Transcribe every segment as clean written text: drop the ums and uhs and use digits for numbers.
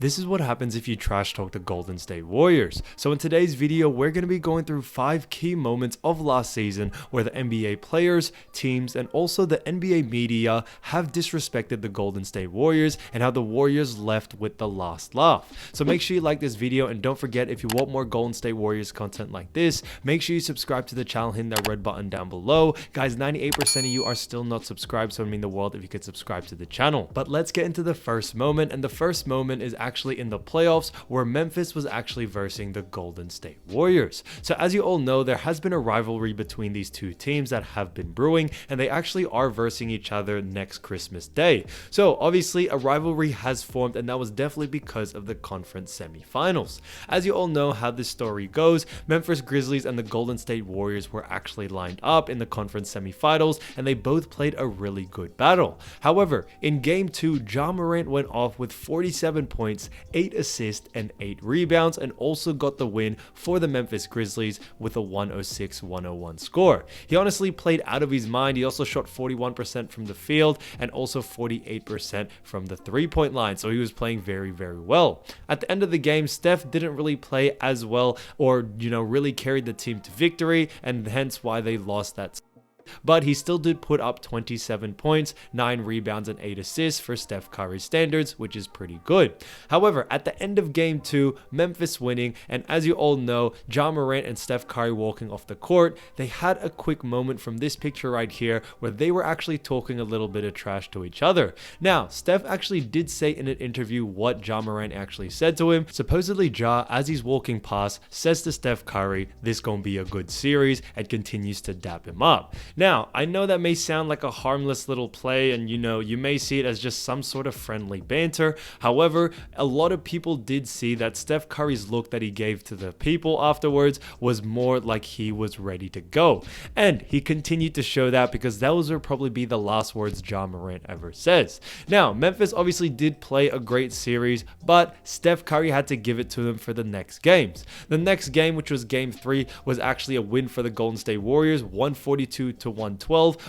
This is what happens if you trash talk the Golden State Warriors. So in today's video, we're going to be going through 5 key moments of last season where the NBA players, teams, and also the NBA media have disrespected the Golden State Warriors and how the Warriors left with the last laugh. So make sure you like this video, and don't forget, if you want more Golden State Warriors content like this, make sure you subscribe to the channel, hitting that red button down below. Guys, 98% of you are still not subscribed, so it would mean the world if you could subscribe to the channel. But let's get into the first moment, and the first moment is actually in the playoffs where Memphis was actually versing the Golden State Warriors. So as you all know, there has been a rivalry between these two teams that have been brewing, and they actually are versing each other next Christmas Day. So obviously a rivalry has formed, and that was definitely because of the conference semifinals. As you all know how this story goes, Memphis Grizzlies and the Golden State Warriors were actually lined up in the conference semifinals, and they both played a really good battle. However, in game 2, Ja Morant went off with 47 points, 8 assists and 8 rebounds, and also got the win for the Memphis Grizzlies with a 106-101 score. He honestly played out of his mind. He also shot 41% from the field and also 48% from the three-point line, so he was playing very, very well. At the end of the game, Steph didn't really play as well, or really carried the team to victory, and hence why they lost that. But he still did put up 27 points, 9 rebounds, and 8 assists for Steph Curry standards, which is pretty good. However, at the end of game 2, Memphis winning, and as you all know, Ja Morant and Steph Curry walking off the court, they had a quick moment from this picture right here where they were actually talking a little bit of trash to each other. Now, Steph actually did say in an interview what Ja Morant actually said to him. Supposedly, Ja, as he's walking past, says to Steph Curry, "This gonna be a good series," and continues to dap him up. Now, I know that may sound like a harmless little play, and you may see it as just some sort of friendly banter. However, a lot of people did see that Steph Curry's look that he gave to the people afterwards was more like he was ready to go. And he continued to show that, because those would probably be the last words Ja Morant ever says. Now, Memphis obviously did play a great series, but Steph Curry had to give it to them for the next games. The next game, which was game 3, was actually a win for the Golden State Warriors, 142-112,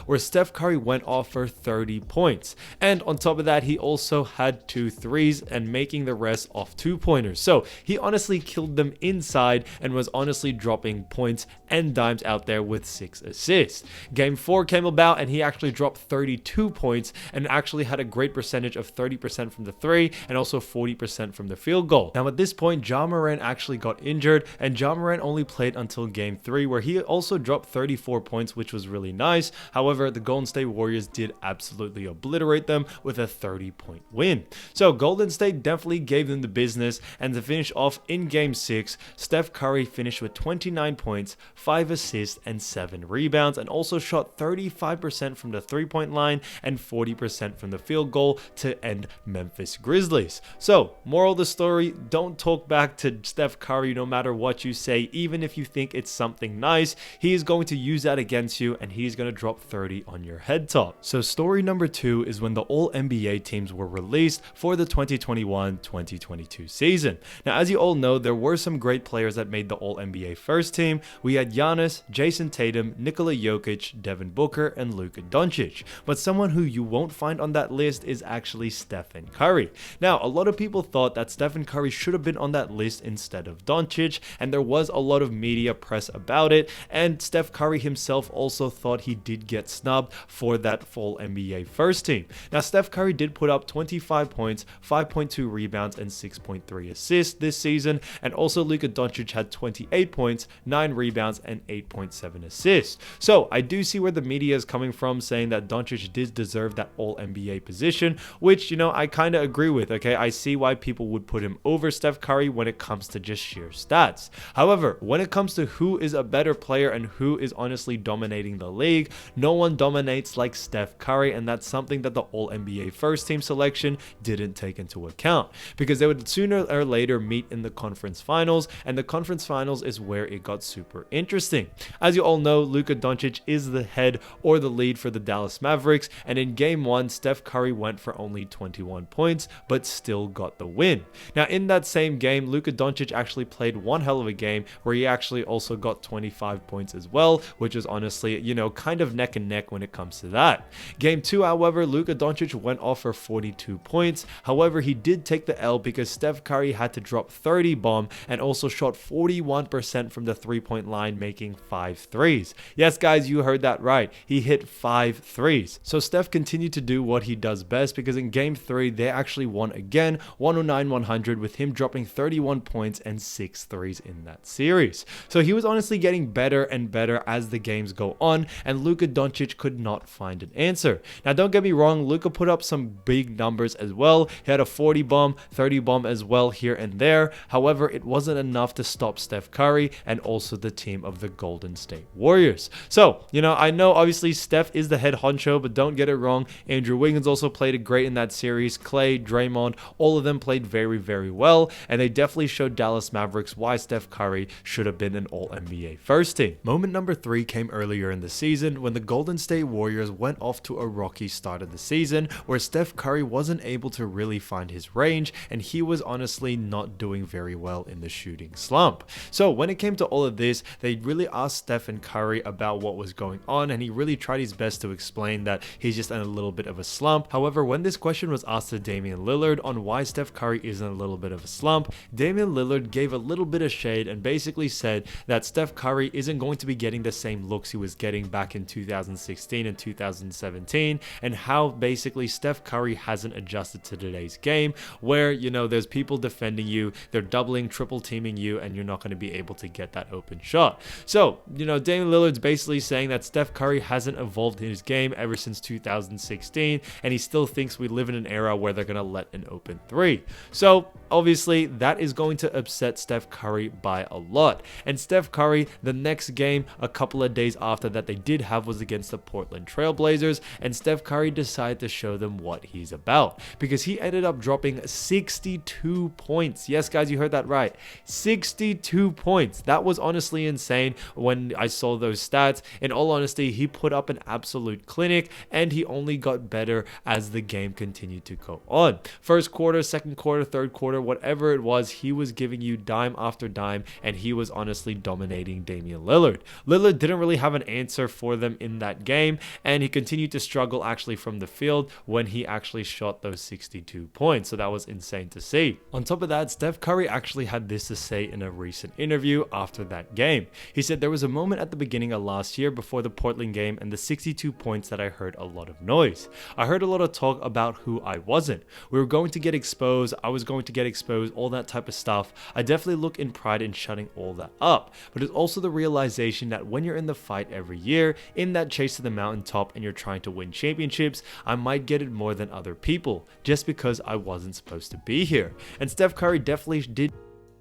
where Steph Curry went off for 30 points. And on top of that, he also had 2 threes and making the rest off 2-pointers. So he honestly killed them inside and was honestly dropping points and dimes out there with 6 assists. Game 4 came about, and he actually dropped 32 points and actually had a great percentage of 30% from the 3 and also 40% from the field goal. Now at this point, Ja Morant actually got injured, and Ja Morant only played until game 3, where he also dropped 34 points, which was really nice. However, the Golden State Warriors did absolutely obliterate them with a 30-point win. So Golden State definitely gave them the business, and to finish off in game 6, Steph Curry finished with 29 points, 5 assists, and 7 rebounds, and also shot 35% from the three-point line and 40% from the field goal to end Memphis Grizzlies. So, moral of the story, don't talk back to Steph Curry no matter what you say. Even if you think it's something nice, he is going to use that against you, and he's going to drop 30 on your head top. So story number 2 is when the All-NBA teams were released for the 2021-2022 season. Now, as you all know, there were some great players that made the All-NBA first team. We had Giannis, Jason Tatum, Nikola Jokic, Devin Booker, and Luka Doncic. But someone who you won't find on that list is actually Stephen Curry. Now, a lot of people thought that Stephen Curry should have been on that list instead of Doncic, and there was a lot of media press about it, and Steph Curry himself also thought he did get snubbed for that full NBA first team. Now, Steph Curry did put up 25 points, 5.2 rebounds, and 6.3 assists this season, and also Luka Doncic had 28 points, 9 rebounds, and 8.7 assists. So I do see where the media is coming from, saying that Doncic did deserve that All-NBA position, which, I kind of agree with, okay? I see why people would put him over Steph Curry when it comes to just sheer stats. However, when it comes to who is a better player and who is honestly dominating the league, no one dominates like Steph Curry, and that's something that the All-NBA first team selection didn't take into account, because they would sooner or later meet in the conference finals, and the conference finals is where it got super interesting. As you all know, Luka Doncic is the head or the lead for the Dallas Mavericks, and in game 1, Steph Curry went for only 21 points, but still got the win. Now, in that same game, Luka Doncic actually played one hell of a game where he actually also got 25 points as well, which is honestly, kind of neck and neck when it comes to that. Game 2, however, Luka Doncic went off for 42 points. However, he did take the L because Steph Curry had to drop 30 bomb and also shot 41% from the three-point line, making 5 threes. Yes, guys, you heard that right. He hit 5 threes. So Steph continued to do what he does best, because in Game 3, they actually won again, 109-100, with him dropping 31 points and 6 threes in that series. So he was honestly getting better and better as the games go on, and Luka Doncic could not find an answer. Now, don't get me wrong, Luka put up some big numbers as well. He had a 40 bomb, 30 bomb as well here and there. However, it wasn't enough to stop Steph Curry and also the team of the Golden State Warriors. So, I know obviously Steph is the head honcho, but don't get it wrong. Andrew Wiggins also played great in that series. Klay, Draymond, all of them played very, very well, and they definitely showed Dallas Mavericks why Steph Curry should have been an All-NBA first team. Moment number 3 came earlier in the season when the Golden State Warriors went off to a rocky start of the season where Steph Curry wasn't able to really find his range, and he was honestly not doing very well in the shooting slump. So when it came to all of this, they really asked Stephen Curry about what was going on, and he really tried his best to explain that he's just in a little bit of a slump. However, when this question was asked to Damian Lillard on why Steph Curry is in a little bit of a slump, Damian Lillard gave a little bit of shade and basically said that Steph Curry isn't going to be getting the same looks he was getting back in 2016 and 2017, and how basically Steph Curry hasn't adjusted to today's game where, there's people defending you, they're doubling, triple teaming you, and you're not going to be able to get that open shot. So, Damian Lillard's basically saying that Steph Curry hasn't evolved in his game ever since 2016, and he still thinks we live in an era where they're going to let an open three. So, obviously, that is going to upset Steph Curry by a lot. And Steph Curry, the next game, a couple of days after that they did have, was against the Portland Trail Blazers, and Steph Curry decided to show them what he's about, because he ended up dropping 62 points. Yes, guys, you heard that right. 62 points. That was honestly insane when I saw those stats. In all honesty, he put up an absolute clinic, and he only got better as the game continued to go on. First quarter, second quarter, third quarter, whatever it was, he was giving you dime after dime, and he was honestly dominating Damian Lillard. Lillard didn't really have an answer for them in that game, and he continued to struggle actually from the field when he actually shot those 62 points. So that was insane to see. On top of that, Steph Curry actually had this to say in a recent interview after that game. He said, "There was a moment at the beginning of last year before the Portland game and the 62 points that I heard a lot of noise. I heard a lot of talk about who I wasn't. We were going to get exposed. I was going to get exposed, all that type of stuff. I definitely look in pride in shutting all that up. But it's also the realization that when you're in the fight every year, in that chase to the mountaintop, and you're trying to win championships, I might get it more than other people just because I wasn't supposed to be here." And Steph Curry definitely did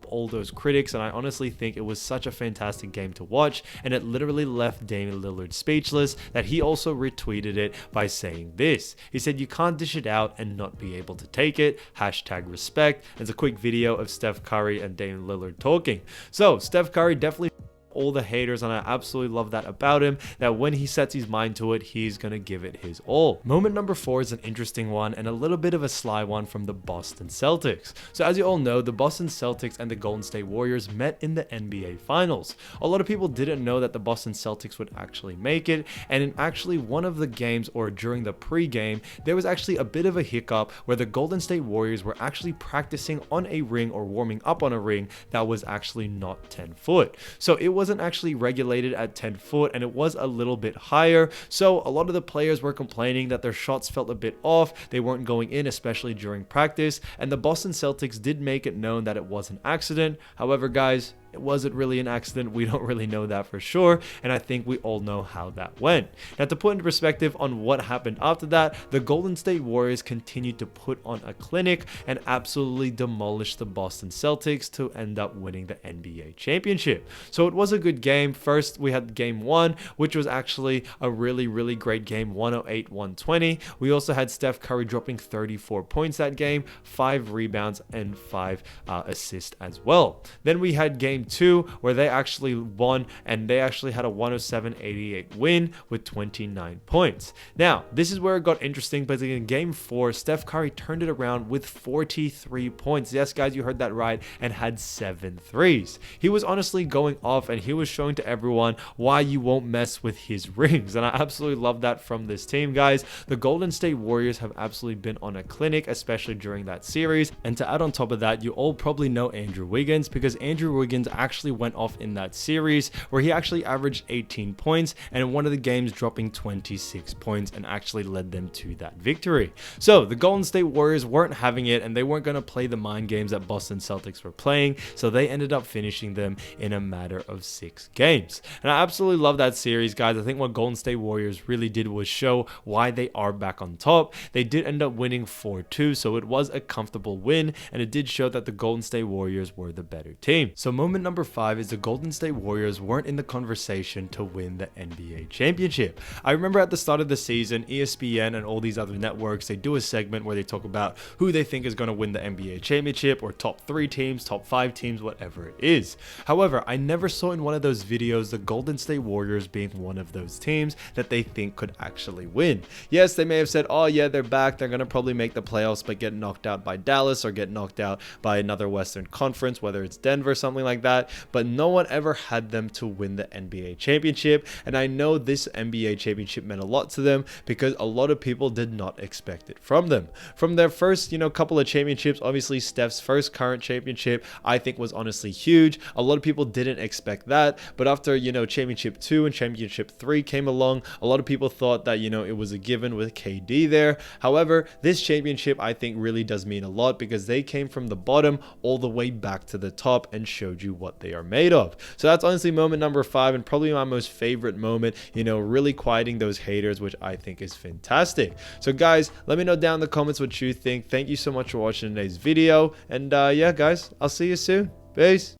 all those critics, and I honestly think it was such a fantastic game to watch, and it literally left Damian Lillard speechless, that he also retweeted it by saying this. He said, "You can't dish it out and not be able to take it. #respect." It's a quick video of Steph Curry and Damian Lillard talking. So Steph Curry definitely all the haters, and I absolutely love that about him, that when he sets his mind to it, he's gonna give it his all. Moment number 4 is an interesting one and a little bit of a sly one from the Boston Celtics. So as you all know, the Boston Celtics and the Golden State Warriors met in the NBA Finals. A lot of people didn't know that the Boston Celtics would actually make it, and in actually one of the games, or during the pre-game, there was actually a bit of a hiccup where the Golden State Warriors were actually practicing on a ring, or warming up on a ring that was actually not 10 foot. So it wasn't actually regulated at 10 foot, and it was a little bit higher. So a lot of the players were complaining that their shots felt a bit off. They weren't going in, especially during practice. And the Boston Celtics did make it known that it was an accident. However, guys, it wasn't really an accident. We don't really know that for sure, and I think we all know how that went. Now, to put into perspective on what happened after that, the Golden State Warriors continued to put on a clinic and absolutely demolish the Boston Celtics to end up winning the NBA championship. So it was a good game. First, we had game 1, which was actually a really, really great game, 108-120. We also had Steph Curry dropping 34 points that game, 5 rebounds, and 5 assists as well. Then we had game game 2 where they actually won, and they actually had a 107-88 win with 29 points. Now, this is where it got interesting, but in game 4, Steph Curry turned it around with 43 points. Yes, guys, you heard that right, and had 7 threes. He was honestly going off, and he was showing to everyone why you won't mess with his rings, and I absolutely love that from this team, guys. The Golden State Warriors have absolutely been on a clinic, especially during that series. And to add on top of that, you all probably know Andrew Wiggins, because Andrew Wiggins actually went off in that series where he actually averaged 18 points, and in one of the games dropping 26 points, and actually led them to that victory. So the Golden State Warriors weren't having it, and they weren't going to play the mind games that Boston Celtics were playing, so they ended up finishing them in a matter of 6 games. And I absolutely love that series, guys. I think what Golden State Warriors really did was show why they are back on top. They did end up winning 4-2, so it was a comfortable win, and it did show that the Golden State Warriors were the better team. So moment number 5 is the Golden State Warriors weren't in the conversation to win the NBA championship. I remember at the start of the season, ESPN and all these other networks, they do a segment where they talk about who they think is going to win the NBA championship, or top 3 teams, top 5 teams, whatever it is. However, I never saw in one of those videos the Golden State Warriors being one of those teams that they think could actually win. Yes, they may have said, oh yeah, they're back, they're going to probably make the playoffs but get knocked out by Dallas or get knocked out by another Western Conference, whether it's Denver, something like that, but no one ever had them to win the NBA championship. And I know this NBA championship meant a lot to them because a lot of people did not expect it from them. From their first, couple of championships, obviously Steph's first current championship, I think was honestly huge. A lot of people didn't expect that, but after, championship 2 and championship 3 came along, a lot of people thought that, it was a given with KD there. However, this championship I think really does mean a lot because they came from the bottom all the way back to the top and showed you what they are made of. So that's honestly moment number 5, and probably my most favorite moment, really quieting those haters, which I think is fantastic. So guys, let me know down in the comments what you think. Thank you so much for watching today's video, and yeah guys, I'll see you soon. Peace.